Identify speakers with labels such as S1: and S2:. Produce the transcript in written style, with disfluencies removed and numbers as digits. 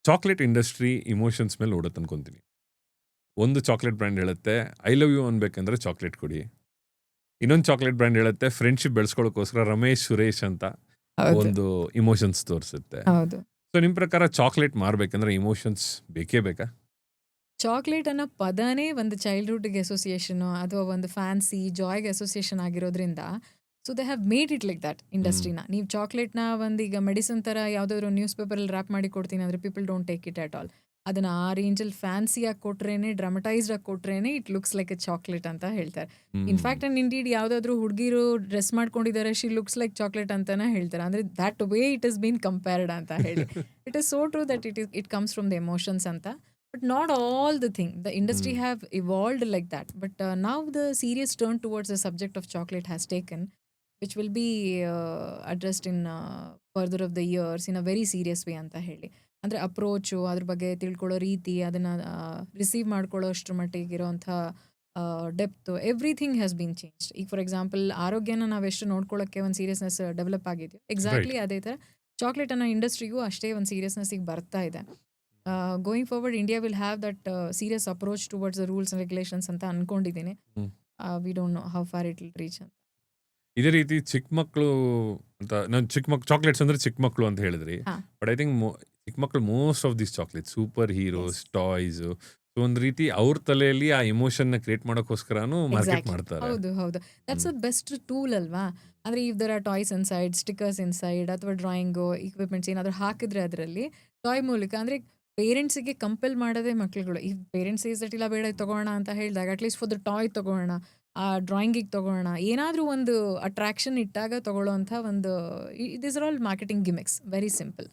S1: Chocolate industry emotions ಮೇಲೆ ಓಡುತ್ತೆ ಅನ್ಕೊಂತೀನಿ. ಒಂದು ಚಾಕ್ಲೇಟ್ ಬ್ರ್ಯಾಂಡ್ ಹೇಳುತ್ತೆ ಐ ಲವ್ ಯು ಅನ್ಬೇಕಂದ್ರೆ ಚಾಕ್ಲೇಟ್ ಕೊಡಿ. ಇನ್ನೊಂದು ಚಾಕ್ಲೇಟ್ ಬ್ರ್ಯಾಂಡ್ ಹೇಳುತ್ತೆ ಫ್ರೆಂಡ್ಶಿಪ್ ಬೆಳೆಸ್ಕೊಳ್ಳೋಕ್ಕೋಸ್ಕರ ರಮೇಶ್ ಸುರೇಶ್ ಅಂತ
S2: ಹೌದು
S1: ಒಂದು ಇಮೋಷನ್ಸ್ ತೋರಿಸುತ್ತೆ.
S2: ಹೌದು
S1: ಸೊ ನಿಮ್ಮ ಪ್ರಕಾರ ಚಾಕ್ಲೇಟ್ ಮಾರ್ಬೇಕಂದ್ರೆ ಇಮೋಷನ್ಸ್ ಬೇಕೇ ಬೇಕಾ?
S2: ಚಾಕ್ಲೇಟ್ ಅನ್ನೋ ಪದನೇ ಒಂದು ಚೈಲ್ಡ್ಹುಡ್ಗೆ ಅಸೋಸಿಯೇಷನ್ ಅಥವಾ ಒಂದು ಫ್ಯಾನ್ಸಿ ಜಾಯ್ಗೆ ಅಸೋಸಿಯೇಷನ್ ಆಗಿರೋದ್ರಿಂದ so they have made it like that ಇಂಡಸ್ಟ್ರಿನ. ನೀವು ಚಾಕ್ಲೇಟ್ನ ಒಂದು ಈಗ ಮೆಡಿಸಿನ್ ಥರ ಯಾವುದಾದ್ರು ನ್ಯೂಸ್ ಪೇಪರಲ್ಲಿ ರ್ಯಾಪ್ ಮಾಡಿ ಕೊಡ್ತೀನಿ ಅಂದರೆ people don't take it at all. ಅದನ್ನು ಆ ರೇಂಜಲ್ಲಿ ಫ್ಯಾನ್ಸಿಯಾಗಿ ಕೊಟ್ರೇನೆ ಡ್ರಾಮಟೈಸ್ಡ್ ಆಗಿ ಕೊಟ್ರೇನೆ it looks like a chocolate ಅಂತ ಹೇಳ್ತಾರೆ. ಇನ್ಫ್ಯಾಕ್ಟ್ ಆ್ಯಂಡ್ ಇಂಡೀಡ್ ಯಾವುದಾದ್ರೂ ಹುಡುಗಿರು ಡ್ರೆಸ್ ಮಾಡ್ಕೊಂಡಿದ್ದಾರೆ ಶಿ ಲುಕ್ಸ್ ಲೈಕ್ ಚಾಕ್ಲೇಟ್ ಅಂತಾನೆ ಹೇಳ್ತಾರೆ. ಅಂದರೆ that way it is been compared ಅಂತ ಹೇಳಿ. It is so true that it comes from the emotions ಅಂತ. But not all the thing. The industry have evolved like that. But now the serious turn towards the subject of chocolate has taken, which will be addressed in further of the years in a very serious way ಅಂತ ಹೇಳಿ. ಅಂದರೆ approach ಅದ್ರ ಬಗ್ಗೆ ತಿಳ್ಕೊಳ್ಳೋ ರೀತಿ ಅದನ್ನು receive ಮಾಡ್ಕೊಳ್ಳೋ ಅಷ್ಟ್ರ ಮಟ್ಟಿಗೆ ಇರೋವಂಥ depth everything has been changed. ಈಗ ಫಾರ್ ಎಕ್ಸಾಂಪಲ್ ಆರೋಗ್ಯನ ನಾವೆಷ್ಟು ನೋಡ್ಕೊಳ್ಳೋಕ್ಕೆ ಒಂದು ಸೀರಿಯಸ್ನೆಸ್ ಡೆವಲಪ್ ಆಗಿದೆಯೋ ಎಕ್ಸಾಕ್ಟ್ಲಿ ಅದೇ ಥರ ಚಾಕ್ಲೇಟ್ ಅನ್ನೋ ಇಂಡಸ್ಟ್ರಿಗೂ ಅಷ್ಟೇ ಒಂದು ಸೀರಿಯಸ್ನೆಸ್ಸಿಗೆ ಬರ್ತಾ ಇದೆ. Going forward India will have that serious approach towards the rules and regulations ಅಂತ ಅನ್ಕೊಂಡಿದ್ದೀನಿ. We don't know how far it will reach ಅಂತ.
S1: ಇದೇ ರೀತಿ ಚಿಕ್ಕ ಮಕ್ಕಳು ಅಂತ ನಾನು ಚಾಕ್ಲೇಟ್ಸ್ ಅಂದ್ರೆ ಚಿಕ್ಕ ಮಕ್ಕಳು ಅಂತ ಹೇಳಿದ್ರಿ. ಬಟ್ ಐ ಥಿಂಕ್ ಚಿಕ್ಕ ಮಕ್ಕಳು most of these chocolate super heroes toys ಒಂದು ರೀತಿ ಅವ್ರ ತಲೆಯಲ್ಲಿ ಆ ಇಮೋಷನ್ ನ ಕ್ರಿಯೇಟ್ ಮಾಡೋಕ್ಕೋಸ್ಕರನೂ ಮಾರ್ಕೆಟ್ ಮಾಡ್ತಾರೆ.
S2: ಹೌದು ಹೌದು ದಟ್ಸ್ ಅ ಬೆಸ್ಟ್ ಟೂಲ್ ಅಲ್ವಾ. ಅಂದರೆ if there are toys inside stickers inside ಅಥವಾ ಡ್ರಾಯಿಂಗು ಇಕ್ವಿಪ್ಮೆಂಟ್ಸ್ ಏನಾದರೂ ಹಾಕಿದ್ರೆ ಅದರಲ್ಲಿ ಟಾಯ್ ಮೂಲಕ ಅಂದರೆ ಪೇರೆಂಟ್ಸಿಗೆ ಕಂಪೆಲ್ ಮಾಡೋದೇ ಮಕ್ಳುಗಳು. ಈ ಪೇರೆಂಟ್ಸ್ ಈಸ್ ದಟ್ ಇಲ್ಲ ಬೇಡ ತಗೋಣ ಅಂತ ಹೇಳಿದಾಗ ಅಟ್ಲೀಸ್ಟ್ ಫಾರ್ ದ ಟಾಯ್ ತಗೋಣ, ಆ ಡ್ರಾಯಿಂಗಿಗೆ ತಗೋಣ, ಏನಾದರೂ ಒಂದು ಅಟ್ರಾಕ್ಷನ್ ಇಟ್ಟಾಗ ತಗೊಳ್ಳೋ ಅಂಥ ಒಂದು these are all marketing gimmicks. Very simple.